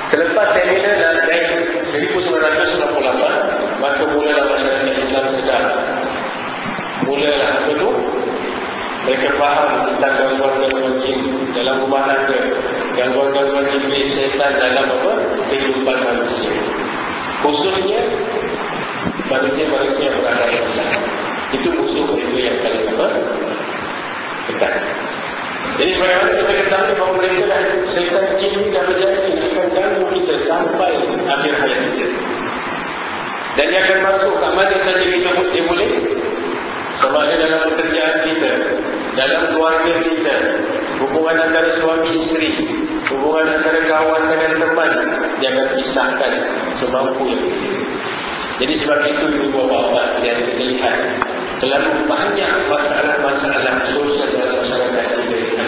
Selepas seminar dan naik 1998, maka mulalah masyarakat Islam sedar. Mulalah apa tu? Mereka faham tentang gangguan-gangguan jin dalam rumah tangga, gangguan-gangguan iblis syaitan dalam apa? Kehidupan manusia. Khususnya manusia-manusia beragama Islam. Itu musuh mereka yang paling apa? Dekat. Jadi sebagaimana kita ketahui bahawa mereka dah syaitan jin ini dah berjanji akan ganggu kita sampai akhir hayat kita. Dan dia akan masuk ke mana saja kita boleh. Sama ada dalam pekerjaan kita, dalam keluarga kita, hubungan antara suami isteri, hubungan antara kawan dengan teman, jangan pisahkan semampu yang kita. Jadi sebab itu ibu bapa yang kita lihat terlalu banyak masalah-masalah sosial dalam masyarakat kita ini.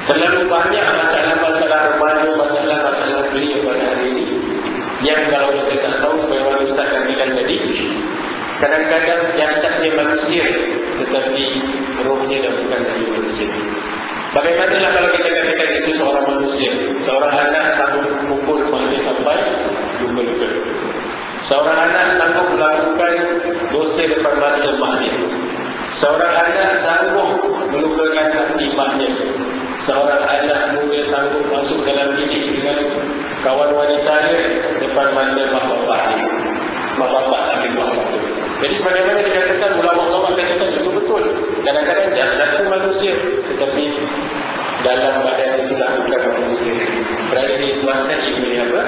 Terlalu banyak masalah-masalah remaja, masalah-masalah belia pada hari ini yang kalau kita tak tahu sebagaimana Ustaz yang bilang tadi, kadang-kadang jasadnya manusia tetapi rohnya dah bukan lagi manusia. Bagaimanalah kalau kita katakan itu seorang manusia, seorang anak sanggup pukul manusia sampai luka-luka. Seorang anak sanggup melakukan dosa depan mata maknya. Seorang anak sanggup melukakan hati maknya. Seorang anak muda sanggup masuk dalam bilik dengan kawan wanita dia depan mata mak bapak dia. Mak bapak tak mak bapak. Jadi sebagaimana dikatakan ulama-ulama katakan itu betul. Kadang-kadang jasad itu manusia, tetapi dalam badan itu bukan manusia. Berada di kuasai oleh apa?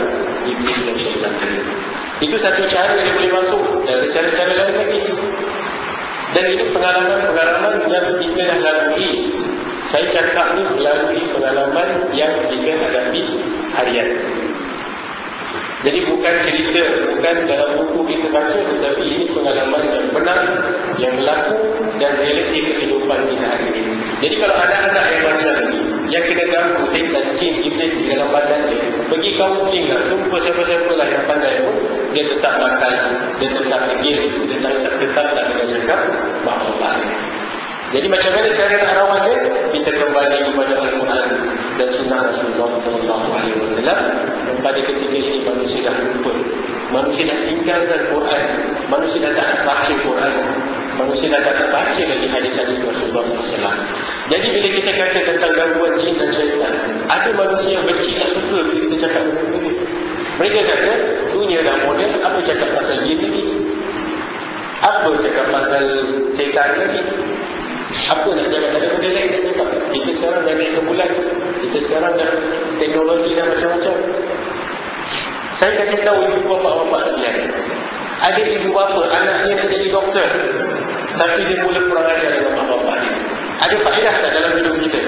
Iblis dan syaitan. Itu satu cara dia boleh masuk. Dan ada cara-cara lain lagi. Dan ini pengalaman-pengalaman yang kita dah lalui. Saya cakap ni melalui pengalaman yang kita hadapi harian. Jadi bukan cerita, bukan dalam buku kita baca, tetapi ini pengalaman yang benar, yang berlaku dan realiti kehidupan kita hari ini. Jadi kalau anak-anak yang macam ni, yang kena ganggu syaitan, jin, iblis di dalam badan dia, pergi kaunseling lah, jumpa siapa-siapa lah yang pandai pun, dia tetap bakal, dia tetap degil, dia tetap tak dengan cakap bahawa. Jadi macam mana cara nak rawat dia? Kita kembali kepada Al-Quran dan Sunnah Rasulullah SAW. Dan pada ketika ini manusia dah lupa, manusia dah tinggalkan Quran, manusia dah tak baca Quran, manusia dah tak baca lagi hadis-hadis Rasulullah SAW. Jadi bila kita kata tentang gangguan jin dan syaitan, ada manusia yang benci tak suka bila kita cakap benda ni. Mereka kata dunia dah moden, apa cakap pasal jin lagi? Apa cakap pasal syaitan lagi? Apa nak cakap, ada benda lain nak cakap. Kita sekarang dah naik ke bulan, kita sekarang dah teknologi dah macam-macam. Saya kasih tahu ibu bapa-bapa sekalian, ada ibu bapa anaknya nak jadi doktor, tapi dia mula kurang ajar dengan bapa-bapa dia. Ada faedah tak dalam hidup kita?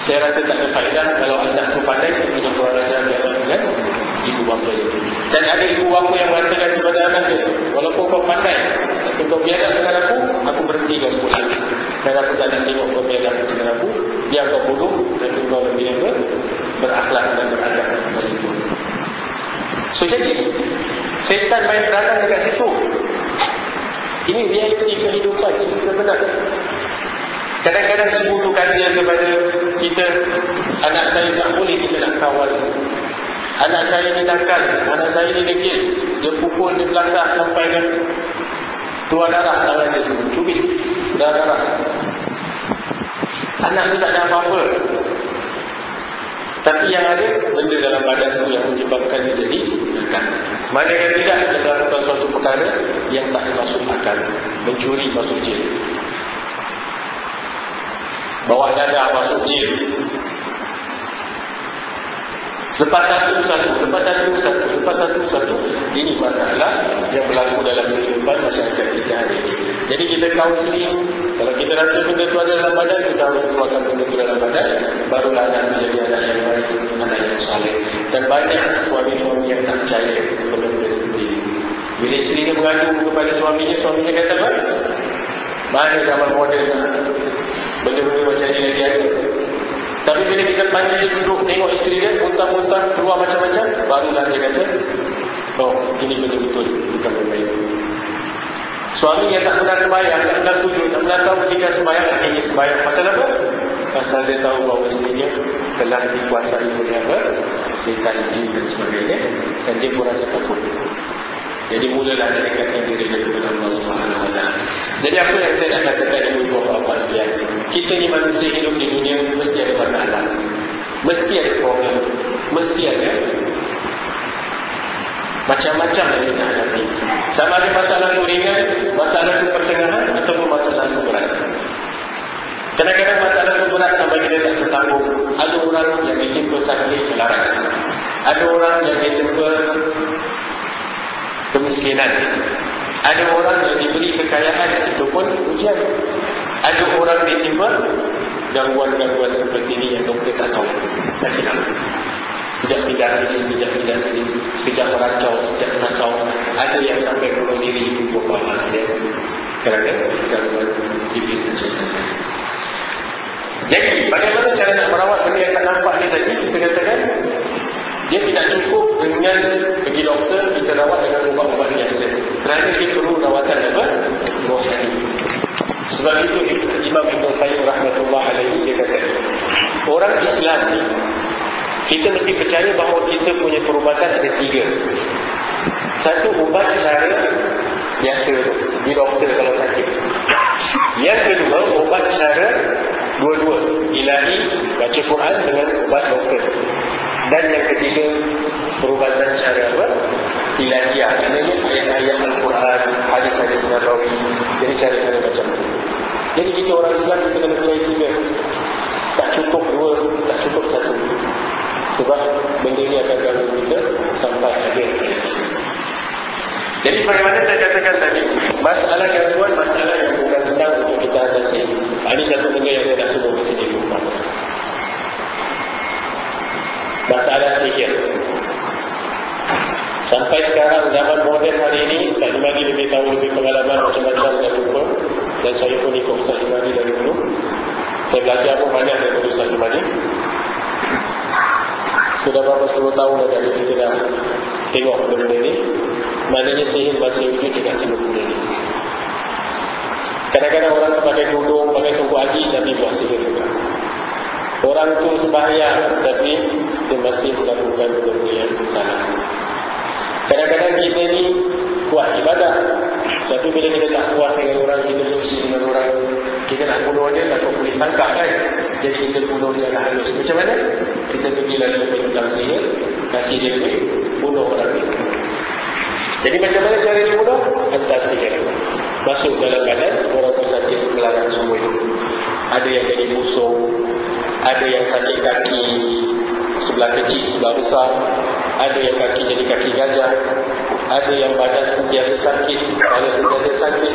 Saya rasa tak ada faedah kalau anak tu pandai, kita kurang ajar dengan ibu bapa dia. Dan ada ibu bapa yang mengatakan kepada anak dia, walaupun kau pandai, tapi kau biadab dengan aku berhenti kau sekolah. Dan aku tak nak tengok kau biadab dengan aku, biar kau bodoh dan kau lebih berakhlak dan beradab kepada ibu. So jadi, syaitan main peranan dekat situ. Ini realiti kehidupan, cerita benar. Kadang-kadang ibu tu kata kepada kita, anak saya tak boleh kita nak kawal. Anak saya ni nakal, anak saya ni degil, dia pukul, dia belasah sampai ke keluar darah tangan dia semua, cubit darah. Anak tu tak ada apa-apa, tapi yang ada benda dalam badan tu yang menyebabkan dia jadi nakal. Mana yang tidak, dia melakukan suatu perkara yang tak masuk akal, mencuri masuk jil, bawa dadah masuk jil. Lepas satu, ini masalah yang berlaku dalam kehidupan masyarakat kita hari ini. Jadi kita counseling, kalau kita rasa benda itu ada dalam badan, kita harus keluarkan benda itu dalam badan, barulah anak menjadi anak yang baik, anak yang soleh. Dan banyak suami-suami yang tak percaya kepada benda seperti ini. Bila isteri dia mengadu kepada suaminya kata, mana zaman moden benda-benda macam ini lagi ada. Tapi bila kita panggil dia duduk tengok isteri dia muntah-muntah keluar macam-macam, barulah dia kata, oh ini betul-betul bukan baik. Suami yang tak pernah sembahyang, tak pernah tujuh, tak pernah tahu ketika sembahyang, akhirnya sembahyang. Pasal apa? pasal dia tahu bahawa mestinya telah dikuasai oleh apa? Syaitan, jin dan sebagainya, dan dia pun rasa takut. Jadi mulalah dia dekatkan diri kepada Allah SWT. Jadi apa yang saya nak katakan ibu bapa sekalian, kita ni manusia hidup di dunia mesti ada masalah, mesti ada problem, mesti ada macam-macam yang kita hadapi. Sama ada masalah itu ringan, masalah itu pertengahan, ataupun masalah itu berat. Kadang-kadang masalah itu berat sampai kita tak tertanggung. Ada orang yang ditimpa sakit melarat, ada orang yang ditimpa kemiskinan, ada orang yang diberi kekayaan, itu pun ujian. Ada orang ditimpa gangguan-gangguan seperti ini yang doktor tak tahu sakit apa. Sejak pindah sini, sejak pindah sini, sejak meracau, sejak meracau, ada yang sampai bunuh diri beberapa masa kerana gangguan iblis dan syaitan. Jadi, bagaimana cara nak merawat benda yang tak nampak ni tadi? Kita katakan, dia tidak cukup dengan pergi doktor, kita rawat dengan ubat-ubat biasa. Kerana dia perlu rawatan apa? Rohani. Sebab itu Imam Ibn Qayyim rahmatullah alaihi dia kata, orang Islam ni, kita mesti percaya bahawa kita punya perubatan ada 3. Satu, ubat cara biasa di doktor kalau sakit. Yang kedua, ubat cara dua-dua, ilahi, baca Quran dengan ubat doktor. Dan yang ketiga, perubatan cara apa? Ilahiyah. Maknanya ayat-ayat Al-Quran, hadis-hadis Nabawi. Jadi cara-cara macam itu. Jadi kita orang Islam kita kena percaya 3. Tak cukup 2, tak cukup 1. Sebab benda ini akan ganggu kita sampai akhir. Jadi sebagaimana saya katakan tadi, masalah gangguan, masalah yang bukan senang untuk kita atasi. Ini satu benda yang saya nak sebut di sini. Masalah sihir. Sampai sekarang zaman moden hari ini, Ustaz Imadi lebih tahu, lebih pengalaman macam-macam dan lupa. Dan saya pun ikut Ustaz Imadi dari dulu. Saya belajar pun banyak daripada Ustaz Imadi. Sudah berapa 10 tahun dah kita dah tengok benda ni. Maknanya sihir masih wujud dekat seluruh dunia ni. Kadang-kadang orang pakai tudung, pakai suku haji, tapi buat sihir juga. Orang tu sembahyang, tapi dia masih melakukan benda yang salah. Kadang-kadang kita ni kuat ibadah, tapi bila kita tak puas dengan orang, kita bersih dengan orang, kita nak bunuh dia, takut polis tangkap kan. Jadi kita bunuh secara halus. Macam mana? Kita pergi lalu ke tukang sihir, kasih dia duit, bunuh orang ni. Jadi macam mana cara dia bunuh? Hantar sihir masuk dalam badan orang tersakit, melarang semua itu. Ada yang jadi busuk, ada yang sakit kaki sebelah kecil, sebelah besar, ada yang kaki jadi kaki gajah, ada yang badan sentiasa sakit, kepala sentiasa sakit,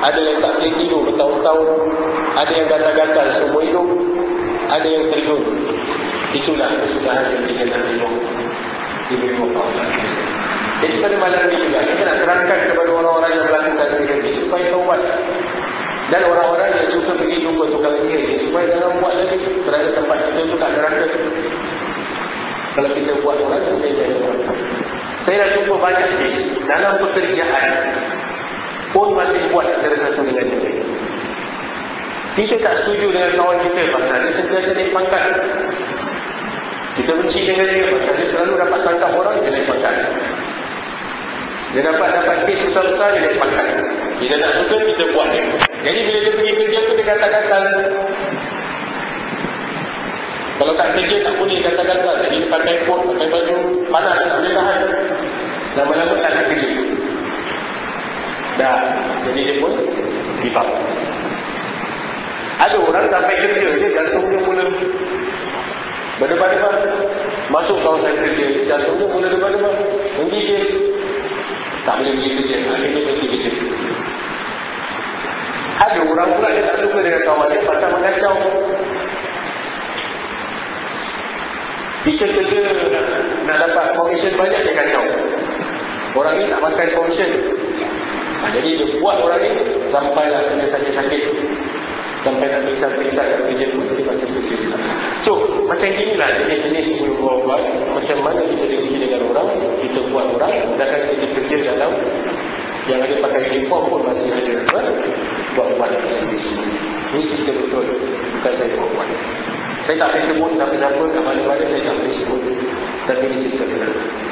ada yang tak boleh tidur bertahun-tahun, ada yang gatal-gatal seumur hidup, ada yang terlun. Itulah kesudahan yang kita nak tengok di bawah Allah. Jadi pada malam ini juga kita nak terangkan kepada orang-orang yang melakukan sihir ini supaya taubat. Dan orang-orang yang suka pergi jumpa tukang sihir ini supaya jangan buat lagi, kerana tempat kita itu tak neraka. Kalau kita buat orang itu, dia jadi orang. Saya dah jumpa banyak kes dalam pekerjaan pun masih buat antara satu dengan yang lain. Kita tak setuju dengan kawan kita pasal dia sentiasa naik pangkat. Kita benci dengan dia pasal dia selalu dapat tangkap orang, dia naik pangkat. Dia dapat kes besar-besar, dia naik pangkat. Kita tak suka, kita buat dia. Jadi bila dia pergi kerja tu, dia kata-kata. Kalau tak kerja, tak boleh kata-kata. Jadi dia pakai kot, pakai baju panas, boleh tahan. Lama-lama tak nak kerja. Dah, jadi dia pun give up. Ada orang sampai kerja, dia jantung dia mula berdebar-debar. Masuk kawasan kerja, jantung dia mula debar-debar. Menggigil. Tak boleh pergi kerja, akhirnya berhenti kerja. Ada orang pula dia tak suka dengan kawan dia pasal mengacau. Kita kerja nak dapat komisen banyak, dia kacau. Orang ni tak makan komisen. Jadi dia buat orang ni sampailah kena sakit-sakit, sampai nak periksa-periksa kat kerja tu, dia masih kerja. So, macam inilah jenis-jenis macam mana kita pergi dengan orang, kita buat orang, sedangkan kita kerja dalam Yang ada pakai uniform pun masih ada buat-buat sendiri. Ini sistem betul. Bukan saya buat. Saya tak boleh sebut siapa-siapa, kat mana-mana saya tak boleh sebut. Tapi ini sistem betul.